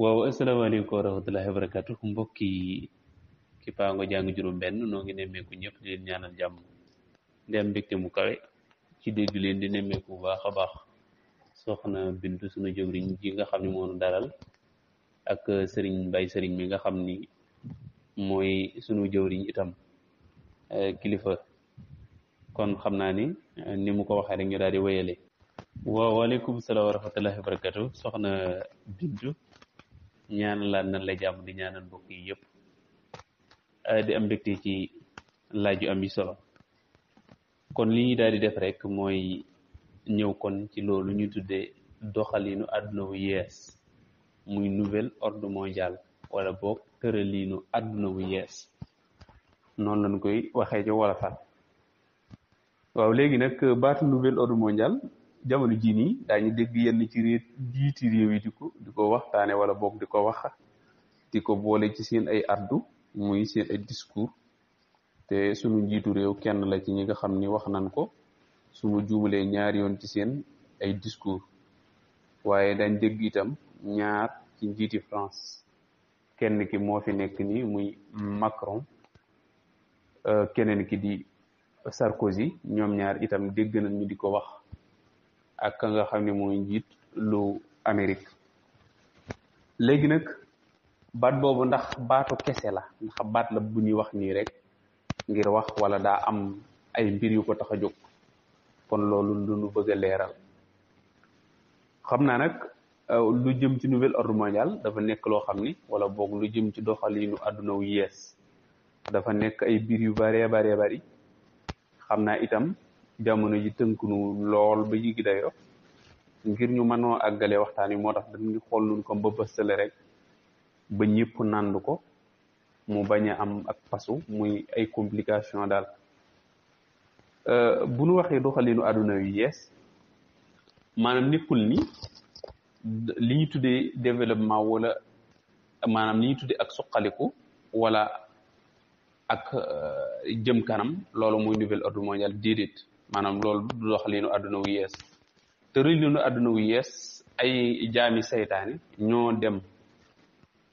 waaw asalaamaaleykum wa rahmatullahi wa barakatuh mbokki Kippaango jàng juróom benn noo ngi nemmeeku ñëpp di leen ñaanal jàmm di am mbégte mu kawe ci dégg leen di nemmeeku bu baax a baax soxna Bintu sunu jëwriñ ji nga xam ne moonu dalal ak sëriñ Mbay sëriñ mi nga xam ni mooy sunu jëwriñ itam kilifa kon xam naa ni mu ko waxee rek ñu daal di wéyale. waaw waaleykum salaam wa rahmatullahi wa barakatuh soxna Bintu ñaan laan nan la jàmm di ñaanal mbokk yi yëpp di am mbégte ci laaj yu am yi solo kon li ñuy daal di def rek mooy ñëw kon ci loolu ñu tuddee doxaliinu àdduna wu yees muy nouvel ordre mondial wala boog tëraliinu àdduna wu yees noonu lañ koy waxee ci wolofal. waaw léegi nag baatu nouvel ordre mondial jamono jii nii daañu dégg yenn ci jiiti réew yi di ko waxtaane wala boog di ko wax di ko boole ci seen ay addu muy seen ay discours te sunu njiitu réew kenn la ci ñi nga xam ni wax nañ ko su ma juumalee ñaar yoon ci seen ay discours waaye dañ dégg itam ñaar ci njiiti France kenn ki moo fi nekk nii muy Macron keneen ki di Sarkozy ñoom ñaar itam dégg nañ ñu di ko wax ak ka nga xam ne mooy njiit lu Amérique. léegi nag baat boobu ndax baatu kese la ndax baat la bu ñuy wax nii rek ngir wax wala daa am ay mbir yu ko tax a jóg kon loolu lu nu bëgg a leeral. xam naa nag lu jëm ci nouvel ordre mondial dafa nekk loo xam ni wala boog lu jëm ci doxaliinu àdduna wu yees dafa nekk ay mbir yu baree bari xam naa itam jamono ji tënkunu lool ba yigi dayo ngir ñu mënoo àggale waxtaan wi moo tax dañuy xool nun ko mbëbëstale rek ba ñëpp nànd ko mu bañ a am ak pasu muy ay complication daal. bu nu waxee doxalinu àdduna yu yees maanaam nekkul ni li ñu tuddee développement wala maanaam li ñu tuddee ak suqaliku wala ak jëm kanam loolu muy nouvel ordre mondial déedéet maanaam loolu du doxalinu àdduna wu yees te rëlinu àdduna wu yees ay jaami saytaane ñoo dem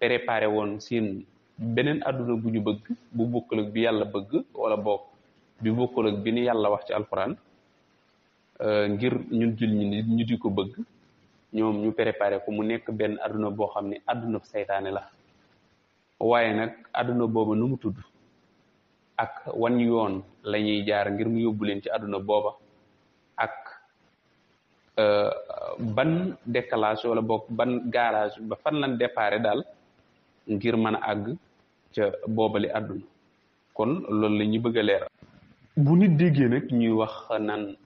préparé woon seen beneen àdduna bu ñu bëgg bu bokkul ak bi yàlla bëgg wala boog bi bokkul ak bi ni yàlla wax ci alxuraan ngir ñun jul ñi ñu di ko bëgg ñoom ñu préparé ko mu nekk benn àdduna boo xam ne àdduna saytaane la waaye nag àdduna booba nu mu tudd ak wan yoon la ñuy jaar ngir mu yóbbu leen ci àdduna booba ak ban décalage wala boog ban garage ba fan lan déparé daal ngir mën a àgg ca boobali àdduna kon loolu la ñuy bëgg a leeral. bu nit déggee nag ñuy wax naan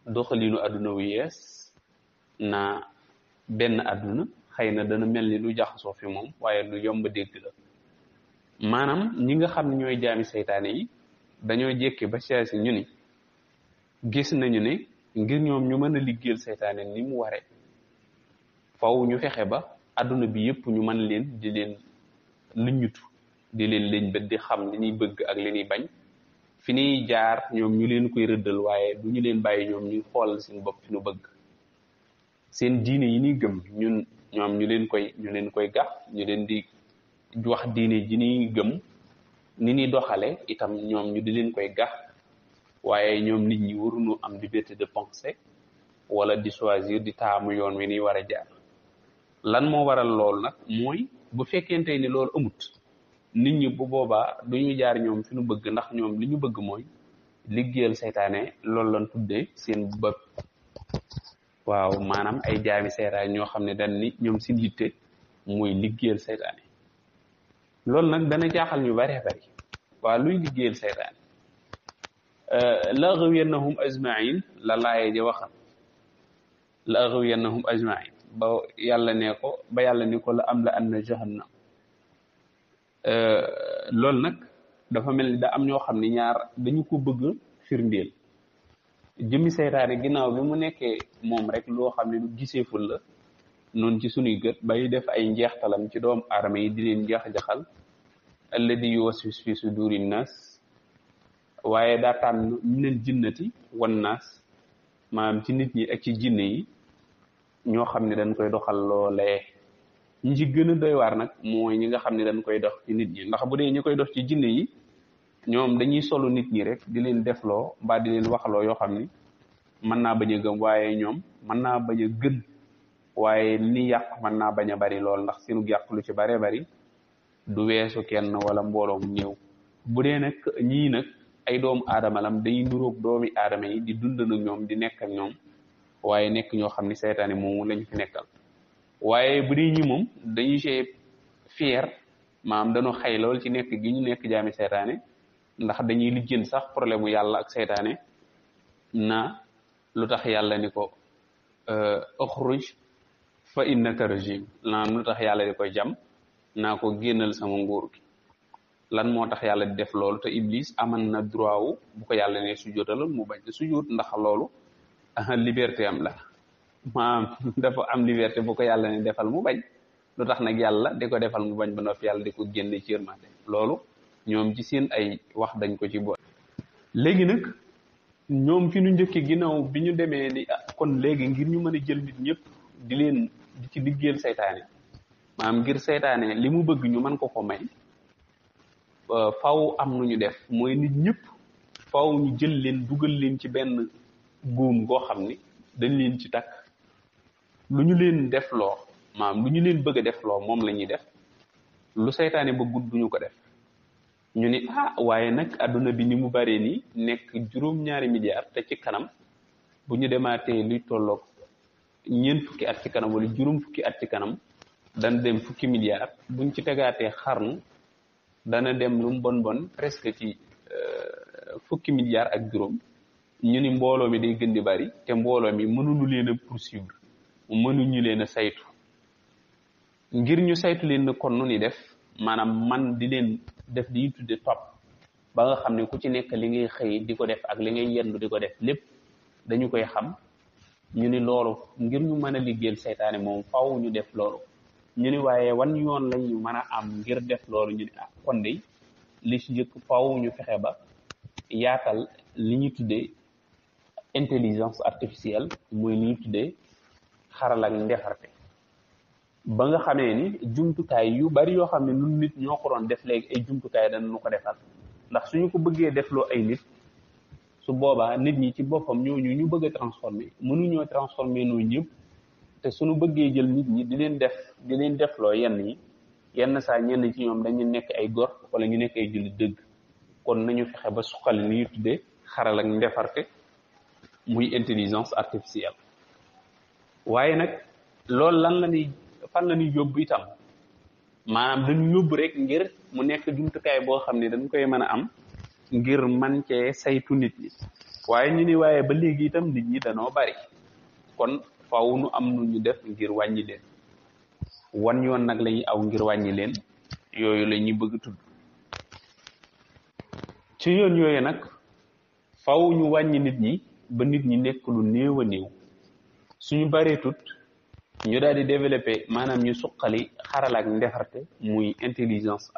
doxalinu àdduna wu yees na benn àdduna xëy na dana mel ni lu jaxasoo fi moom waaye lu yomb dégg la maanaam ñi nga xam ne ñooy jaami seytaane yi dañoo jékki ba si ñu ni gis nañu ne ngir ñoom ñu mën a liggéeyal seytaane ni mu ware faw ñu fexe ba àdduna bi yëpp ñu mën leen di leen luññutu di leen leen bët di xam li ñuy bëgg ak li ñuy bañ fi ñuy jaar ñoom ñu leen koy rëddal waaye du ñu leen bàyyi ñoom ñuy xoolal seen bopp fi ñu bëgg seen diine yi ñuy gëm ñoom ñu leen koy gax ñu leen di wax diine ji ñuy gëm ni ñuy doxale itam ñoom ñu di leen koy gax waaye ñoom nit ñi waruñu am liberté de penser wala di choisir di taamu yoon wi ñuy war a jaar. lan moo waral loolu nag mooy bu fekkente ni loolu amut nit ñi bu boobaa du ñu jaar ñoom fi ñu bëgg ndax ñoom li ñu bëgg mooy liggéeyal seytaane loolu lañ tuddee seen bopp. waaw maanaam ay jaami seytaane ñoo xam ne dañ ni ñoom seen yitte mooy liggéeyal seytaane loolu nag dana jaaxal ñu bari waa luy liggéeyal seytaane la aghwiyannahum ajma'in la laaye ji waxal la aghwiyannahum ajma'in ba yàlla ne ko la am la anna jahannam loolu nag dafa mel ni da am ñoo xam ne ñaar dañu ko bëgg firndeel jëmmi seytaane ginnaaw bi mu nekkee moom rek loo xam ne lu giseeful la noonu ci sunuy gët bay def ay njeextalam ci doomu aadama yi di leen jax-jaxal alladi yuwaswis fi suduri nas waaye daa tànn minal jinnati wan naas maanaam ci nit ñi ak ci jinne yi ñoo xam ne dañ koy doxal loolee ñi ci gën a doy waar nag mooy ñi nga xam ne dañ koy dox ci nit ñi ndax bu dee ñi koy dox ci jinne yi ñoom dañuy solu nit ñi rek di leen defloo mbaa di leen waxloo yoo xam ni mën naa bañ a gëm waaye ñoom mën naa bañ a gën waaye li yàq mën naa bañ a bari lool ndax seenu yàq lu ci bare bari du weesu kenn wala mbooloo mu néew bu dee nag ñii nag ay doomu aadama lam dañuy nuróog doomi aadama yi di dund ak ñoom di nekk ak ñoom waaye nekk ñoo xam ni seytaane moomu lañ fi nekkal waaye bu dee ñi moom dañuy see fier maam dañoo xay lool ci nekk gi ñu nekk jaami seytaane ndax dañuy lijjën sax problème mu yàlla ak seytaane na lu tax yàlla ni ko uxruj fa innaka rajim naam lu tax yàlla di koy jam naa ko génnal sama nguur gi lan moo tax yàlla di def loolu te Iblis aman na droit wu bu ko yàlla ne sujjóotal mu bañ sujjóot ndax loolu liberté am la maam dafa am liberté bu ko yàlla ne defal mu bañ lu tax nag yàlla di ko defal mu bañ ba noppi yàlla di ko génne ci yërmande loolu ñoom ci seen ay wax dañ ko ci boole. léegi nag ñoom fi ñu njëkkee ginnaaw bi ñu demee ni kon léegi ngir ñu mën a jël nit ñëpp di leen di ci liggéeyal seytaane maanaam ngir seytaane li mu bëgg ñu mën ko may faw am nu ñu def mooy nit ñëpp faw ñu jël leen dugal leen ci benn góom goo xam ni dañ leen ci takk lu ñu leen def loo maanaam lu ñu leen bëgg a def loo moom la ñuy def lu seytaane bëggut duñu ko def ñu ni waaye nag adduna bi ni mu baree nii nekk juróom-ñaari milliards te ci kanam bu ñu demaatee luy tolloog ñeent fukki at ci kanam wala juróom fukki at ci kanam dana dem fukki milliards buñ ci tegaatee xarnu dana dem lu mu bon bon presque ci fukki milliards ak juróom ñu ni mbooloo mi day gën di bari te mbooloo mi mënuñu leen a poursuivre mënuñu leen a saytu ngir ñu saytu leen na kon nu ni def maanaam man di leen def di tudde topp ba nga xam ne ku ci nekk li ngay xëy di ko def ak li ngay yendu di ko def lépp dañu koy xam ñu ni loolu ngir ñu mën a liggéeyal seytaane moom faw ñu def loolu ñu ni waaye wan yoon lañu mën a am ngir def loolu ñu ni kon de li ci njëkk faw ñu fexe ba yaatal li ñu tuddee intelligence artificielle muy li ñu tuddee xaral ak ndefarte ba nga xamee ni jumtukaay yu bari yoo xam ne ñun nit ñoo ko doon def léegi ay jumtukaay dañu ko defal ndax suñu ko bëggee defloo ay nit su boobaa nit ñi ci boppam ñooñu ñu bëgg a transformer mënuñoo transformer noonu ñëpp te suñu bëggee jël nit ñi di leen defloo yenn saa ñenn ci ñoom dañu nekk ay gor wala ñu nekk ay jullit dëgg kon nañu fexe ba suqali li ñuy tuddee xaral ak ndefarte muy intelligence artificielle waaye nag loolu fan la ñuy yóbbu itam maanaam dañu yóbbu rek ngir mu nekk jumtukaay boo xam ne dañ koy mën a am ngir man cee saytu nit ñi waaye ñu ni waaye ba léegi itam nit ñi danoo bari kon faaw nu am nu ñu def ngir wàññi leen wan yoon nag lañuy aw ngir wàññi leen yooyu la ñuy bëgg tudd ci yoon yooyu nag faaw ñu wàññi nit ñi ba nit ñi nekk lu néew a néew suñu baree tut ñu daal di développer maanaam ñu suqali xaral ak ndefarte muy intelligence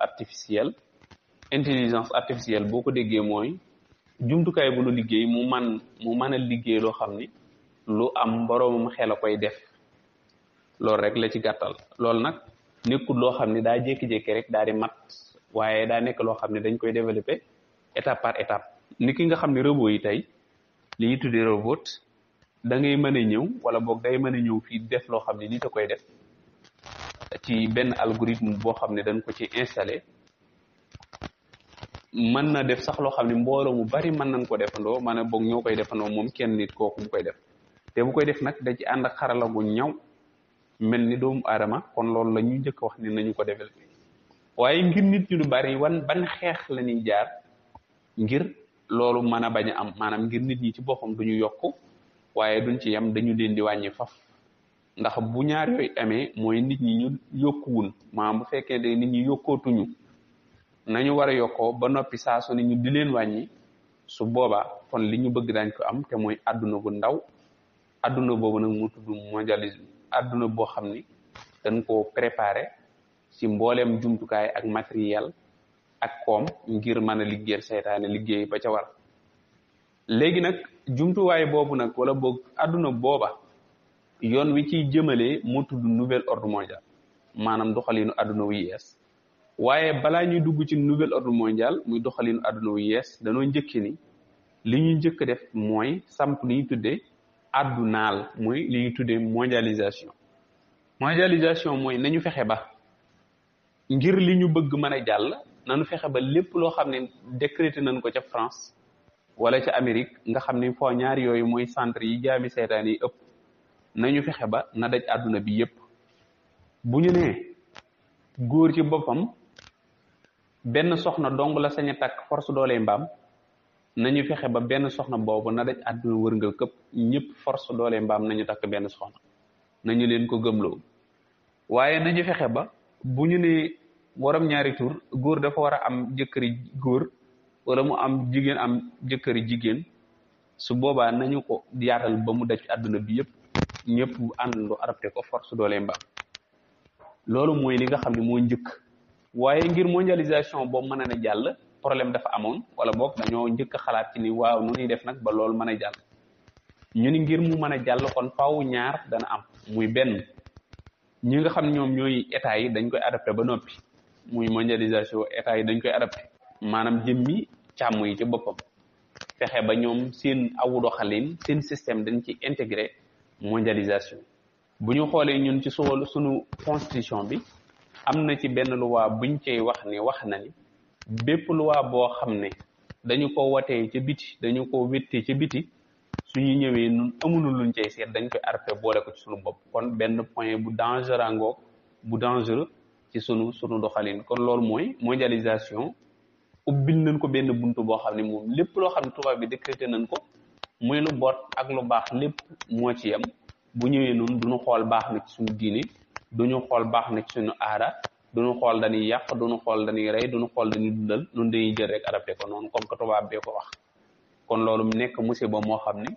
artificielle boo ko déggee mooy jumtukaay bu nu liggéey mu mën a liggéey loo xam ni lu am boroomam xel a koy def loolu rek la ci gàttal loolu nag nekkul loo xam ne daa jékki-jékki rek daal di mat waaye daa nekk loo xam ne dañ koy développer étape par étape ni ki nga xam ne robot yi tey li ñuy tuddee robot da ngay mën a ñëw wala boog day mën a ñëw fii def loo xam ne nit a koy def ci benn algorithme boo xam ne dañ ko ci installé mën na def sax loo xam ne mbooloo mu bari mën nañ ko defandoo mën a boog ñoo koy defandoo moom kenn nit kooku mu koy def te bu koy def nag da ci ànd ak xarala gu ñaw mel ni doomu aadama kon loolu la ñu njëkk wax ni nañu ko développé waaye ngir nit ñu du bari ban xeex la ñuy jaar ngir loolu mën a bañ a am maanaam ngir nit ñi ci boppam duñu yokk waaye duñ ci yam dañu leen di wàññi faf ndax bu ñaar yooyu amee mooy nit ñi ñu yokkuwul maanaam bu fekkee de nit ñi yokkootuñu nañu war a yokkoo ba noppi saa su ne ñu di leen wàññi su boobaa kon li ñu bëgg dañ ko am te mooy adduna bu ndaw adduna boobu nag mu tudd mondialisme adduna boo xam ni dañ koo préparé ci mbooleem jumtukaay ak matériel ak koom ngir mën a liggéeyal seytaane liggéey ba ca war léegi nag jumtuwaay boobu nag wala boog adduna booba yoon wi ciy jëmalee moo tudd nouvel ordre mondial maanaam doxalinu àdduna wu yees waaye balaa ñuy dugg ci nouvel ordre mondial muy doxalinu àdduna wu yees danoo njëkki ni li ñuy njëkk def mooy samp li ñuy tuddee àddunaal muy li ñuy tuddee mondialisation mooy nañu fexe ba ngir li ñu bëgg mën a jàll nañu fexe ba lépp loo xam ne décrété nañ ko ca France wala ca Amérique nga xam ne foo ñaar yooyu mooy centre yi jaami seytaan yi ëpp nañu fexe ba na daj àdduna bi yépp bu ñu nee góor ci boppam benn soxna dong la sañ a takk force doole mbaam nañu fexe ba benn soxna boobu na daj àdduna wërngal këpp ñëpp force doole mbaam nañu takk benn soxna nañu leen ko gëmloo waaye nañu fexe ba bu ñu nee waram ñaari tur góor dafa war a am jëkkëri góor wala mu am jigéen am jëkkëri jigéen su boobaa nañu ko yaatal ba mu daj àdduna bi yëpp ñëpp àndandoo adapté ko force doole mbaam loolu mooy li nga xam ne moo njëkk waaye ngir mondialisation boobu mën a ne jàll problème dafa amoon wala boog dañoo njëkk a xalaat ci ni waaw nu ñuy def nag ba loolu mën a jàll ñu ni ngir mu mën a jàll kon faaw ñaar dana am muy benn ñi nga xam ñoom ñooy état yi dañ koy adapté ba noppi muy mondialisation état yi dañ koy adapté maanaam jëmmi càmm yi ci boppam fexe ba ñoom seen awu doxalin seen système dañ ci intégré mondialisation bu ñu xoolee ñun ci sunu constitution bi am na ci benn loi buñ cey wax na ni bépp loi boo xam ne dañu ko watee ca biti dañu ko wéttee ca biti suñu ñëwee nun amuñu luñ cey seet dañ koy arrêté boole ko ci sunu bopp kon benn point bu dangereux ci sunu doxalin kon loolu mooy mondialisation ubbil nañ ko benn buntu boo xam ne moom lépp loo xam ne tubaab bi décrété nañ ko muy lu bot ak lu baax lépp moo ci yem bu ñëwee noonu duñu xool baax na ci suñu diine duñu xool baax na ci suñu aada duñu xool dañuy yàq duñu xool dañuy rey duñu xool dañuy dundal noonu dañuy jël rek adapté ko noonu comme que tubaab bee ko wax kon loolu nekk musiba moo xam ne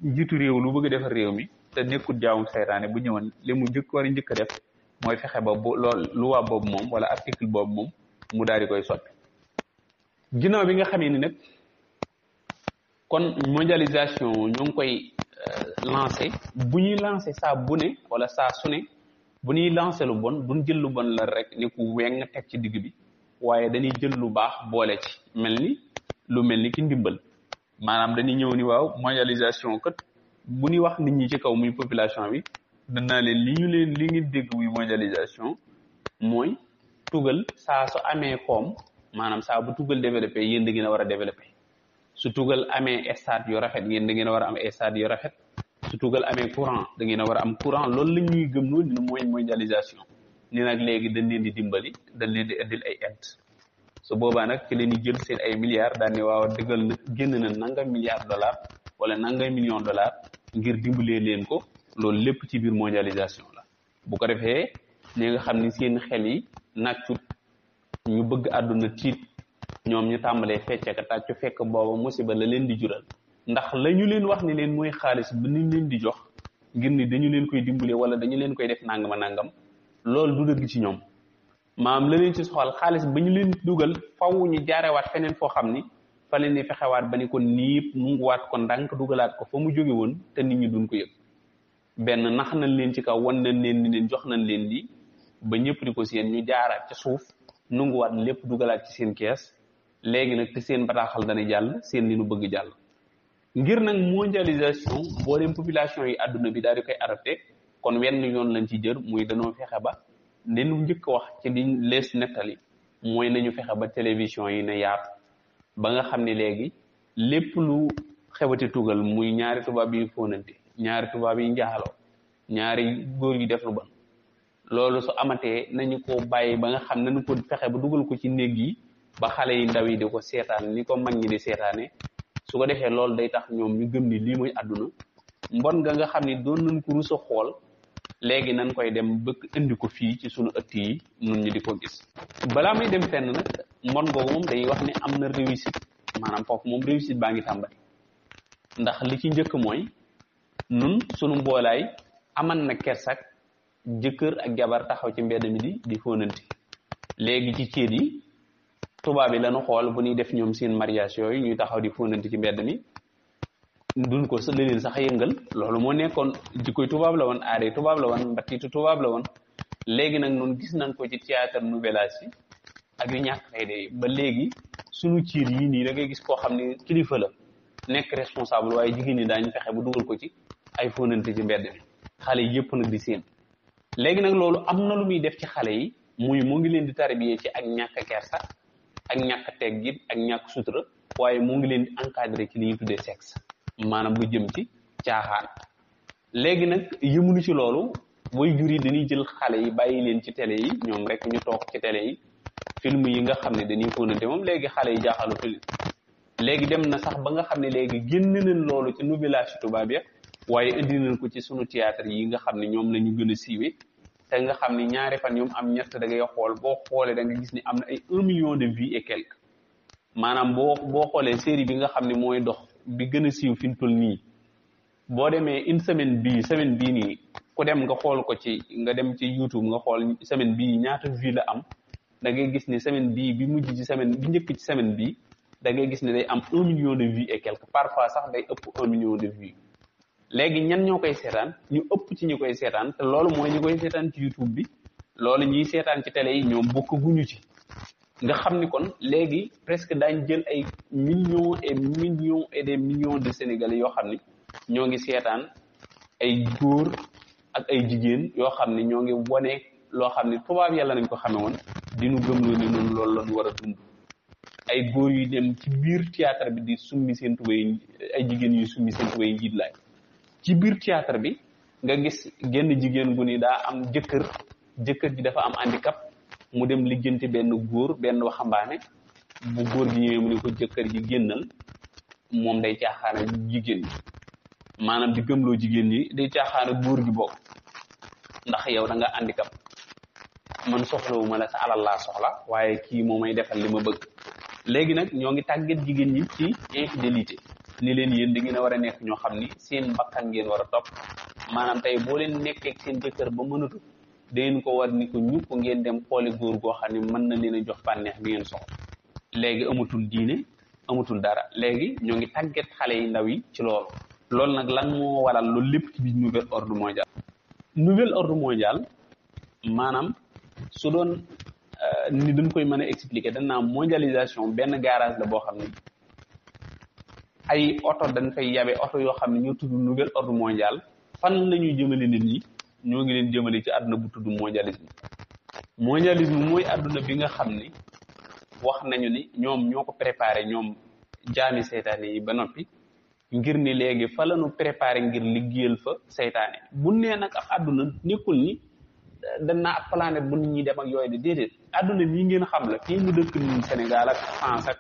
njiitu réew lu bëgg defar réew mi te nekkul jaamu seytaane bu ñëwoon li mu war a njëkk a def mooy fexe ba loolu loi boobu moom wala article boobu moom mu daal di koy soppi ginnaaw bi nga xamee ni nag kon mondialisation ñu ngi koy lancé bu ñuy lancé saa bu ne wala saa su ne bu ñuy lancé lu bon duñ jël lu bon la rek ni ku weng teg ci digg bi waaye dañuy jël lu baax boole ci lu mel ni ki ndimbal maanaam dañuy ñëw ni waaw mondialisation kat bu ñuy wax nit ñi ci kaw muy population bi danaa leen li ngeen dégg muy mondialisation mooy tugal saa su amee koom maanaam saa bu tugal développé yéen da ngeen a war a développé su tugal amee stade yu rafet yéen da ngeen a war a am stade yu rafet su tugal amee courant da ngeen a war a am courant loolu la ñuy gëm loolu ni mooy mondialisation ni nag léegi dañ leen di dimbali dañ leen di indil ay aide su boobaa nag ci leen di jël seen ay milliards daan ne waaw dëggal na génn na nangam $milliards wala nangam $millions ngir dimbalee leen ko loolu lépp ci biir mondialisation la bu ko defee ñi nga xam ni seen xel yi nàccut ñu bëgg àdduna tiit ñoom ñu tàmbalee fecce ka tàccu fekk booba musiba la leen di jural ndax la ñu leen wax ni leen mooy xaalis bi ñu leen di jox ngir ni dañu leen koy dimbale wala dañu leen koy def nangama nangam loolu du dëgg ci ñoom maam la leen ci soxal xaalis ba ñu leen dugal faw ñu jaarewaat feneen foo xam ni fa leen ni fexewaat ba ni ko niip nunguwaat ko ndànk dugalaat ko fa mu jóge woon te nit ñi duñ ko yëg benn nax nañ leen ci kaw wan nañ leen ni leen jox nañ leen lii ba ñëpp di ko seen ñu jaaraat ci suuf nunguwaat lépp dugalaat ci seen kees léegi nag te seen bataaxal dana jàll seen li nu bëgg jàll ngir nag mondialisation boo dem population yi àdduna bi daal di koy adapté kon wenn yoon lañ ci jër muy dañoo fexe ba leen njëkk wax ci di lees nettali mooy nañu fexe ba télévision yi ne yaatu ba nga xam ne léegi lépp lu xewati tugal muy ñaari tubaab yi fóonante ñaari tubaab yi njaaloo ñaari góor yi def lu bon loolu su amatee nañu ko bàyyi ba nga xam nañu ko fexe ba dugal ko ci néeg yi ba xale yi ndaw yi di ko seetaan ni ko mag ñi di seetaane su ko defee loolu day tax ñoom ñu gëm ni lii mooy àdduna mbon nga xam ni doon nañ ko rusa xool léegi nañ koy dem bëgg indi ko fii ci sunu ëtt yi nun ñu di ko gis balaa may dem fenn nag mbon googu moom day wax ne am na réussite maanaam foofu moom réussite baa ngi tàmbali ndax li ci njëkk mooy nun sunu mboolaay aman na kersak jëkkër ak jabar taxaw ci mbedd mi di fóonante léegi ci céet yi tubaab yi lañu xool bu ñuy def ñoom seen mariage yooyu ñuy taxaw di fóonante ci mbedd mi duñ ko leen sax yëngal loolu moo nekkoon jikkoy tubaab la woon aade tubaab la woon mbattitu tubaab la woon léegi nag noonu gis nañ ko ci théâtre nouvellage yi ak yu ñàkk fayda yi ba léegi suñu ciir yi nii da ngay gis koo xam ne kilifa la nekk responsable waaye jigéen ñi daañu fexe ba dugal ko ci ay fóonante ci mbedd mi xale yi yëpp nag di seen léegi nag loolu am na lu muy def ci xale yi muy mu ngi leen di tarbiyee ci ak ñàkk kersa ak ñàkk teggin ak ñàkk sutura waaye mu ngi leen di encadré ci li ñuy tuddee sexe maanaam lu jëm ci caaxaan léegi nag yëmunu ci loolu way jur yi dañuy jël xale yi bàyyi leen ci télé yi ñoom rek ñu toog ci télé yi film yi nga xam ne dañuy fóonante moom léegi xale yi jaaxalutul léegi dem na sax ba nga xam ne léegi génn nañ loolu ci nouvellage tubaab ya waaye indi nañ ko ci sunu théâtre yi nga xam ne ñoom la ñu gën a siiwee te nga xam ne ñaari fan ñoom am ñett da ngay xool boo xoolee da nga gis ni am na ay 1 million de vues et quelque maanaam boo xoolee série bi nga xam ne mooy dox bi gën a siiw fi mu toll nii boo demee une semaine bii nii ku dem nga xool ko ci nga dem ci YouTube nga xool semaine bii ñaata vues la am da ngay gis ne semaine bii bi mujj ci semaine bi njëkk ci semaine bii da ngay gis ne day am 1 million de vues et quelque parfois sax day ëpp 1 million de vues léegi ñan ñoo koy seetaan ñu ëpp ci ñu koy seetaan te loolu mooy ñu koy seetaan ci YouTube bi loolu ñuy seetaan ci télé yi ñoom bokk guñu ci nga xam ni kon léegi presque daañ jël ay millions et des millions de Sénégalais yoo xam ni ñoo ngi seetaan ay góor ak ay jigéen yoo xam ni ñoo ngi wone loo xam ni tubaab yàlla nañ ko xame woon dinu gëmloo ni noonu loolu la ñu war a dund ay góor yu dem ci biir théâtre bi di summi seen tubéy ay jigéen yu summi seen tubéy njiit laay ci biir théâtre bi nga gis genn jigéen gu ni daa am jëkkër ji dafa am handicap mu dem lijjanti benn waxambaane bu góor gi ñëwee mu ne ko jëkkër ji génnal moom day caaxaana jigéen ñi maanaam di gëmloo jigéen ñi day caaxaana góor gi bokk ndax yow da nga handicap man soxlawuma la sa alal laa soxla waaye kii moo may defal li ma bëgg léegi nag ñoo ngi tàggat jigéen ñi ci infidélité ni leen yéen da ngeen a war a nekk ñoo xam ni seen bakkan ngeen war a topp maanaam tey boo leen nekkee seen jëkkër ba mënatu dangeen ko war ni ko ñu ko ngeen dem xooli góor goo xam ne mën na leen a jox bànneex bi ngeen soxla léegi amatul diine amatul dara léegi ñoo ngi tàggat xale yi ndaw yi ci loolu nag lan moo waral loolu lépp ci biir nouvel ordre mondial maanaam su doon ni dañ koy mën a expliquer dañ naa mondialisation benn garage la boo xam ne ay oto dañ fay yabe oto yoo xam ne ñoo tudd nouvel ordre mondial fan la ñuy jëmale nit ñi ñoo ngi leen jëmale ci àdduna bu tudd mondialisme mooy àdduna bi nga xam ni wax nañu ni ñoom ñoo ko préparé ñoom jaami seytaane yi ba noppi ngir ni léegi fa la ñu préparé ngir liggéeyal fa seytaane bu nee nag ab àdduna nekkul ni dañ naa ab planète bu nit ñi dem ak yooyu de déedéet àdduna bii ngeen xam la fii mu dëkk nii Sénégal ak France ak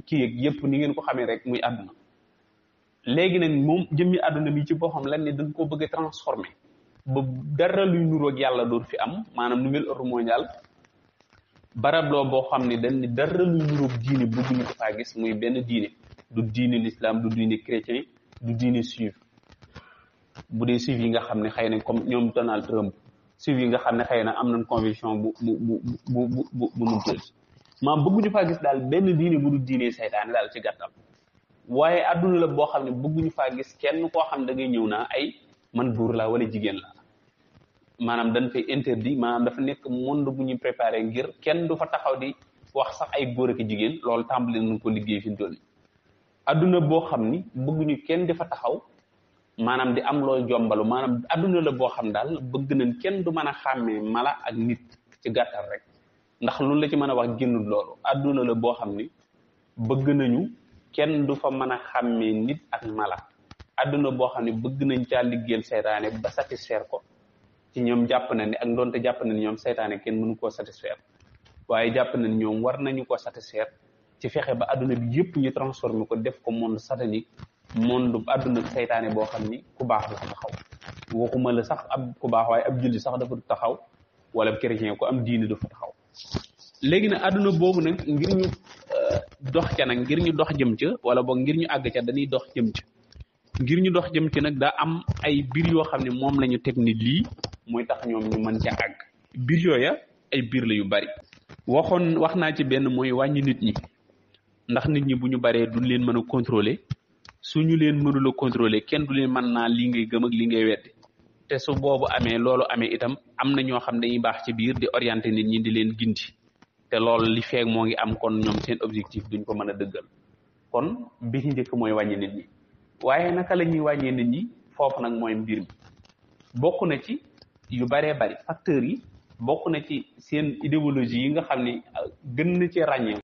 kii ak yëpp ni ngeen ko xamee rek muy àdduna léegi nag moom jëmmi àdduna bi ci boppam lan ne dañ koo bëgg a transformé ba dara luy nuroog yàlla doon fi am maanaam nouvel ordre mondial barab loo boo xam ne dañ ne dara luy nuroog diine bëgguñu ko faa gis muy benn diine du diine l'islam du diine chrétien du diine juif bu dee juif yi nga xam ne xëy na comme ñoom Donald Trump juif yi nga xam ne xëy na am nañ conviction bu nu jël maam bëgguñu faa gis daal benn diine bu du diine seytaane daal ci gàttal waaye adduna la boo xam ne bëgguñu faa gis kenn koo xam da ngay ñëw naa ay man góor laa wala jigéen la maanaam dañ fay interdit maanaam dafa nekk monde bu ñuy préparé ngir kenn du fa taxaw di wax sax ay góor ak jigéen loolu tàmbali nañ ko liggéey fi mu toll nii adduna boo xam ni bëgguñu kenn di fa taxaw maanaam di am looy jombalu maanaam adduna la boo xam daal bëgg nañ kenn du mën a xàmmee mala ak nit ci gàttal rek ndax loolu la ci mën a wax génnul loolu adduna la boo xam ni bëgg nañu kenn du fa mën a xàmmee nit ak mala adduna boo xam ne bëgg nañ caa liggéeyal seytaane ba satisfaire ko ci ñoom jàpp na ni ak doonte jàpp na ni ñoom seytaane kenn mënu koo satisfaire waaye jàpp na ni ñoom war nañu ko satisfaire ci fexe ba adduna bi yëpp ñu transformer ko def ko monde satanique monde adduna seytaane boo xam ni ku baax la fa taxaw waxuma la sax ab ku baax waaye ab julli sax dafa du taxaw wala chrétien ko am diine dafa taxaw léegi nag adduna boobu nag ngir ñu dox ca nag ngir ñu dox jëm ca wala boog ngir ñu àgg ca dañuy dox jëm ca ngir ñu dox jëm ci nag daa am ay biir yoo xam ne moom la ñu teg ni lii mooy tax ñoom ñu mën ca àgg biir yooya ay biir la yu bari wax naa ci benn mooy wàññi nit ñi ndax nit ñi bu ñu baree duñ leen mën a contrôler suñu leen mënula contrôler kenn du leen mën naa lii ngay gëm ak lii ngay weddi te su boobu amee loolu amee itam am na ñoo xam dañuy baax ci biir di orienter nit ñi di leen gindi te loolu li feeg moo ngi am kon ñoom seen objectif duñ ko mën a dëggal kon bi ci njëkk mooy wàññi nit ñi waaye naka la ñuy wàññee nit ñi foofu nag mooy mbir mi bokk na ci yu baree bari facteurs yi bokk na ci seen idéologie yi nga xam ni gën na ci ràññee